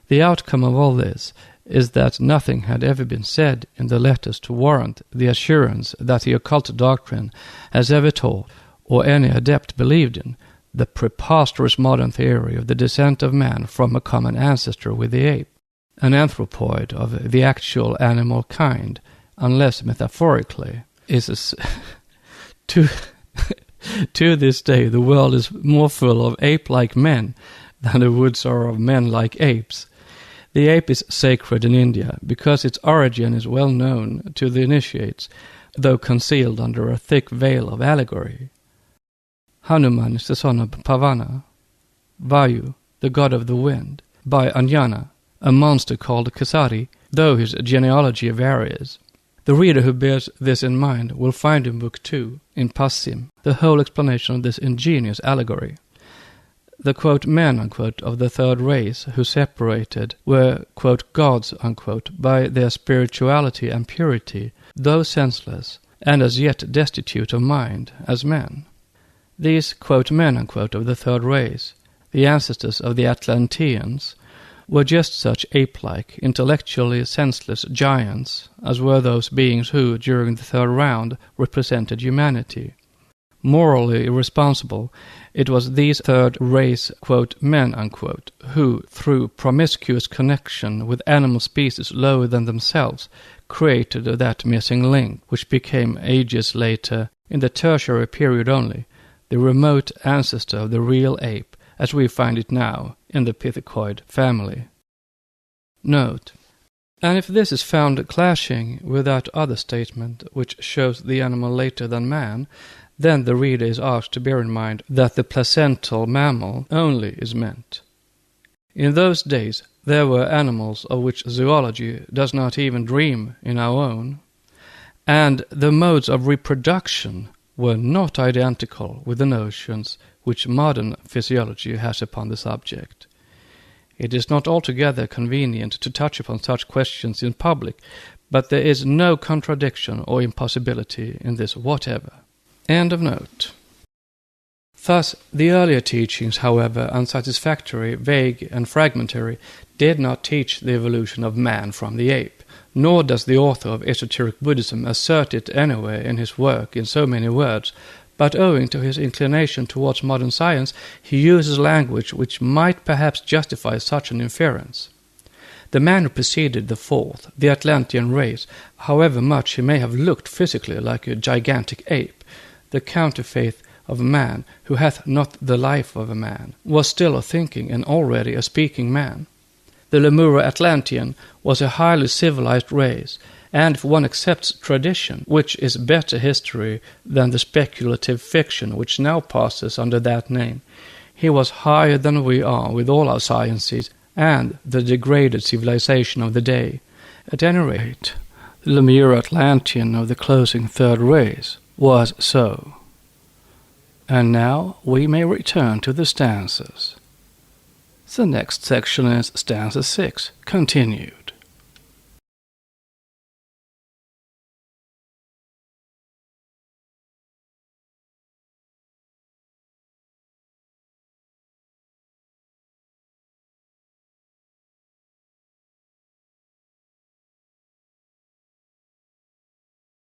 The outcome of all this is that nothing had ever been said in the letters to warrant the assurance that the occult doctrine has ever taught, or any adept believed in, the preposterous modern theory of the descent of man from a common ancestor with the ape, an anthropoid of the actual animal kind, unless metaphorically, is to this day the world is more full of ape-like men than the woods are of men like apes. The ape is sacred in India because its origin is well known to the initiates, though concealed under a thick veil of allegory. Hanuman is the son of Pavana, Vayu, the god of the wind, by Anjana, a monster called Kesari, though his genealogy varies. The reader who bears this in mind will find in Book 2, in Passim, the whole explanation of this ingenious allegory. The, quote, men, unquote, of the third race who separated were, quote, gods, unquote, by their spirituality and purity, though senseless, and as yet destitute of mind, as men. These, quote, men, unquote, of the third race, the ancestors of the Atlanteans, were just such ape-like, intellectually senseless giants as were those beings who, during the third round, represented humanity. Morally irresponsible, it was these third race, quote, men, unquote, who, through promiscuous connection with animal species lower than themselves, created that missing link, which became ages later, in the tertiary period only, the remote ancestor of the real ape, as we find it now in the pithecoid family. Note: and if this is found clashing with that other statement which shows the animal later than man, then the reader is asked to bear in mind that the placental mammal only is meant. In those days there were animals of which zoology does not even dream in our own, and the modes of reproduction were not identical with the notions which modern physiology has upon the subject. It is not altogether convenient to touch upon such questions in public, but there is no contradiction or impossibility in this whatever. End of note. Thus, the earlier teachings, however unsatisfactory, vague, and fragmentary, did not teach the evolution of man from the ape, nor does the author of esoteric Buddhism assert it anywhere in his work in so many words, but owing to his inclination towards modern science, he uses language which might perhaps justify such an inference. The man who preceded the fourth, the Atlantean race, however much he may have looked physically like a gigantic ape, the counterfeit of a man who hath not the life of a man, was still a thinking and already a speaking man. The Lemuro Atlantean was a highly civilized race, and if one accepts tradition, which is better history than the speculative fiction which now passes under that name, he was higher than we are with all our sciences and the degraded civilization of the day. At any rate, the Lemuro Atlantean of the closing third race was so. And now we may return to the stanzas. The next section is stanza 6, continued.